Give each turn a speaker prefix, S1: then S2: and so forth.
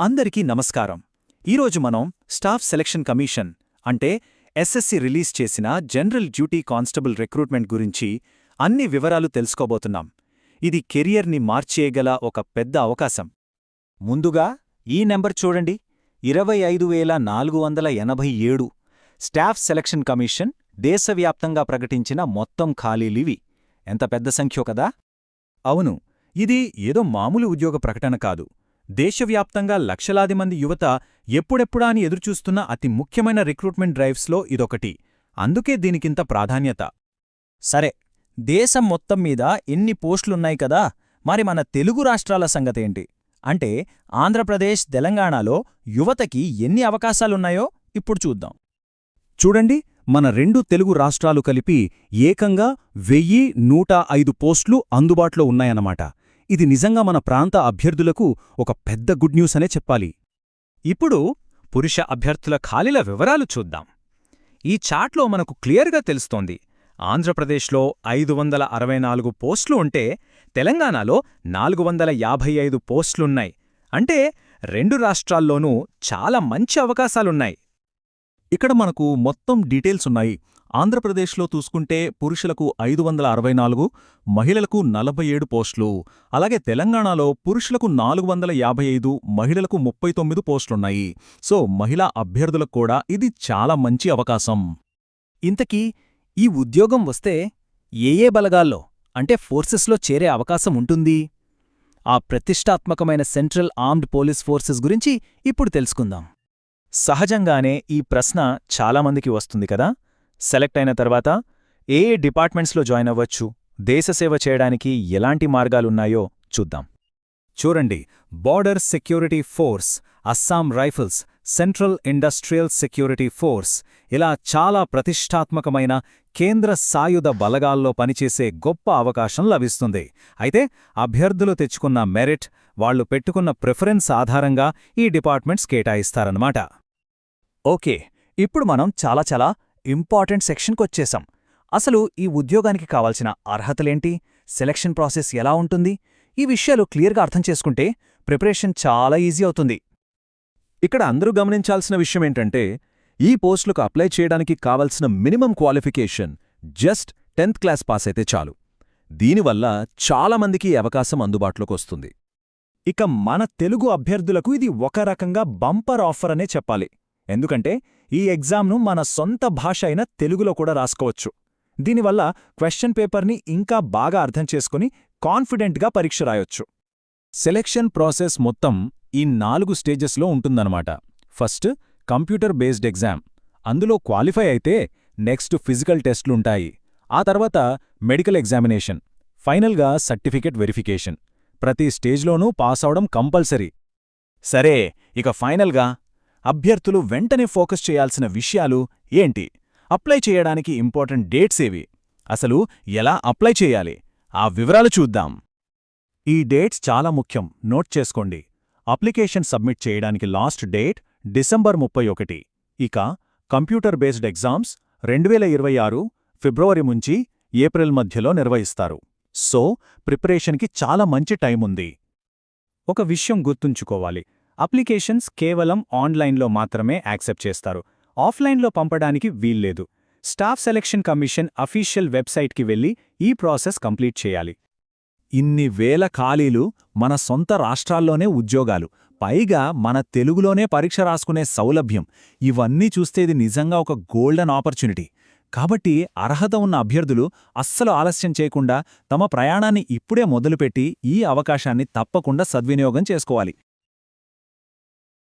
S1: అందరికీ నమస్కారం. ఈరోజు మనం స్టాఫ్ సెలక్షన్ కమిషన్ అంటే ఎస్ఎస్సి రిలీజ్ చేసిన జనరల్ డ్యూటీ కానిస్టేబుల్ రిక్రూట్మెంట్ గురించి అన్ని వివరాలు తెలుసుకోబోతున్నాం. ఇది కెరియర్ని మార్చేయగల ఒక పెద్ద అవకాశం.
S2: ముందుగా ఈ నెంబర్ చూడండి, 25,487. స్టాఫ్ సెలక్షన్ కమిషన్ దేశవ్యాప్తంగా ప్రకటించిన మొత్తం ఖాళీలివి. ఎంత పెద్ద సంఖ్యో కదా.
S1: అవును, ఇది ఏదో మామూలు ఉద్యోగ ప్రకటన కాదు. దేశవ్యాప్తంగా లక్షలాది మంది యువత ఎప్పుడెప్పుడా అని ఎదురుచూస్తున్న అతి ముఖ్యమైన రిక్రూట్మెంట్ డ్రైవ్స్లో ఇదొకటి. అందుకే దీనికింత ప్రాధాన్యత.
S2: సరే, దేశం మొత్తం మీద ఎన్ని పోస్టులున్నాయి కదా, మరి మన తెలుగు రాష్ట్రాల సంగతేంటి? అంటే ఆంధ్రప్రదేశ్, తెలంగాణలో యువతకి ఎన్ని అవకాశాలున్నాయో ఇప్పుడు చూద్దాం.
S1: చూడండి, మన రెండు తెలుగు రాష్ట్రాలు కలిపి ఏకంగా 1,105 పోస్టులు అందుబాటులో ఉన్నాయన్నమాట. ఇది నిజంగా మన ప్రాంత అభ్యర్థులకు ఒక పెద్ద గుడ్ న్యూస్ అనే చెప్పాలి.
S2: ఇప్పుడు పురుష అభ్యర్థుల ఖాళీల వివరాలు చూద్దాం. ఈ చార్ట్లో మనకు క్లియర్గా తెలుస్తోంది, ఆంధ్రప్రదేశ్లో 564 పోస్టులు ఉంటే తెలంగాణలో 455 పోస్టులున్నాయి. అంటే రెండు రాష్ట్రాల్లోనూ చాలా మంచి అవకాశాలున్నాయి.
S1: ఇక్కడ మనకు మొత్తం డీటెయిల్స్ ఉన్నాయి. ఆంధ్రప్రదేశ్లో చూసుకుంటే పురుషులకు 564, మహిళలకు 47 పోస్టులు. అలాగే తెలంగాణలో పురుషులకు 455, మహిళలకు 39 పోస్టులున్నాయి. సో మహిళా అభ్యర్థులకు కూడా ఇది చాలా మంచి అవకాశం.
S2: ఇంతకీ ఈ ఉద్యోగం వస్తే ఏ బలగాల్లో అంటే ఫోర్సెస్లో చేరే అవకాశం ఉంటుంది? ఆ ప్రతిష్టాత్మకమైన సెంట్రల్ ఆర్మ్డ్ పోలీస్ ఫోర్సెస్ గురించి ఇప్పుడు తెలుసుకుందాం. సహజంగానే ఈ ప్రశ్న చాలామందికి వస్తుంది కదా. సెలెక్ట్ అయిన తర్వాత ఏ డిపార్ట్మెంట్స్లో జాయిన్ అవ్వచ్చు, దేశసేవ చేయడానికి ఎలాంటి మార్గాలున్నాయో చూద్దాం.
S1: చూడండి, border security force, Assam rifles, central industrial security force, ఇలా చాలా ప్రతిష్టాత్మకమైన కేంద్ర సాయుధ బలగాల్లో పనిచేసే గొప్ప అవకాశం లభిస్తుంది. అయితే అభ్యర్థులు తెచ్చుకున్న మెరిట్, వాళ్లు పెట్టుకున్న ప్రిఫరెన్స్ ఆధారంగా ఈ డిపార్ట్మెంట్స్ కేటాయిస్తారన్నమాట.
S2: ఓకే, ఇప్పుడు మనం చాలా ఇంపార్టెంట్ సెక్షన్కొచ్చేశాం. అసలు ఈ ఉద్యోగానికి కావాల్సిన అర్హతలేంటి, సెలక్షన్ ప్రాసెస్ ఎలా ఉంటుంది, ఈ విషయాలు క్లియర్గా అర్థం చేసుకుంటే ప్రిపరేషన్ చాలా ఈజీ అవుతుంది.
S1: ఇక్కడ అందరూ గమనించాల్సిన విషయమేంటంటే, ఈ పోస్టులకు అప్లై చేయడానికి కావలసిన minimum qualification just 10th class pass అయితే చాలు. దీనివల్ల చాలామందికి ఈ అవకాశం అందుబాటులోకొస్తుంది.
S2: ఇక మన తెలుగు అభ్యర్థులకు ఇది ఒక రకంగా బంపర్ ఆఫర్ అనే చెప్పాలి. ఎందుకంటే ఈ ఎగ్జామ్ను మన సొంత భాష అయిన తెలుగులో కూడా రాసుకోవచ్చు. దీనివల్ల క్వశ్చన్ పేపర్ని ఇంకా బాగా అర్థం చేసుకుని కాన్ఫిడెంట్గా పరీక్ష రాయొచ్చు.
S1: సెలెక్షన్ ప్రాసెస్ మొత్తం ఈ 4 స్టేజెస్లో ఉంటుందన్నమాట. ఫస్ట్ కంప్యూటర్ బేస్డ్ ఎగ్జామ్, అందులో క్వాలిఫై అయితే నెక్స్ట్ ఫిజికల్ టెస్ట్లుంటాయి. ఆ తర్వాత మెడికల్ ఎగ్జామినేషన్, ఫైనల్గా సర్టిఫికెట్ వెరిఫికేషన్. ప్రతి స్టేజ్లోనూ పాసవడం కంపల్సరీ.
S2: సరే, ఇక ఫైనల్గా అభ్యర్థులు వెంటనే ఫోకస్ చేయాల్సిన విషయాలు ఏంటి, అప్లై చేయడానికి ఇంపార్టెంట్ డేట్స్ ఏవి, అసలు ఎలా అప్లై చేయాలి, ఆ వివరాలు చూద్దాం.
S1: ఈ డేట్స్ చాలా ముఖ్యం, నోట్ చేసుకోండి. అప్లికేషన్ సబ్మిట్ చేయడానికి లాస్ట్ డేట్ డిసెంబర్ 31. ఇక కంప్యూటర్ బేస్డ్ ఎగ్జామ్స్ 2026 ఫిబ్రవరి నుంచి ఏప్రిల్ మధ్యలో నిర్వహిస్తారు. సో ప్రిపరేషన్కి చాలా మంచి టైం ఉంది.
S2: ఒక విషయం గుర్తుంచుకోవాలి, అప్లికేషన్స్ కేవలం ఆన్లైన్లో మాత్రమే యాక్సెప్ట్ చేస్తారు, ఆఫ్లైన్లో పంపడానికి వీల్లేదు. స్టాఫ్ సెలక్షన్ కమిషన్ అఫీషియల్ వెబ్సైట్కి వెళ్ళి ఈ ప్రాసెస్ కంప్లీట్ చేయాలి.
S1: ఇన్ని వేల ఖాళీలు, మన సొంత రాష్ట్రాల్లోనే ఉద్యోగాలు, పైగా మన తెలుగులోనే పరీక్ష రాసుకునే సౌలభ్యం, ఇవన్నీ చూస్తే ఇది నిజంగా ఒక గోల్డెన్ ఆపర్చునిటీ. కాబట్టి అర్హత ఉన్న అభ్యర్థులు అస్సలు ఆలస్యం చేయకుండా తమ ప్రయాణాన్ని ఇప్పుడే మొదలుపెట్టి ఈ అవకాశాన్ని తప్పకుండా సద్వినియోగం చేసుకోవాలి.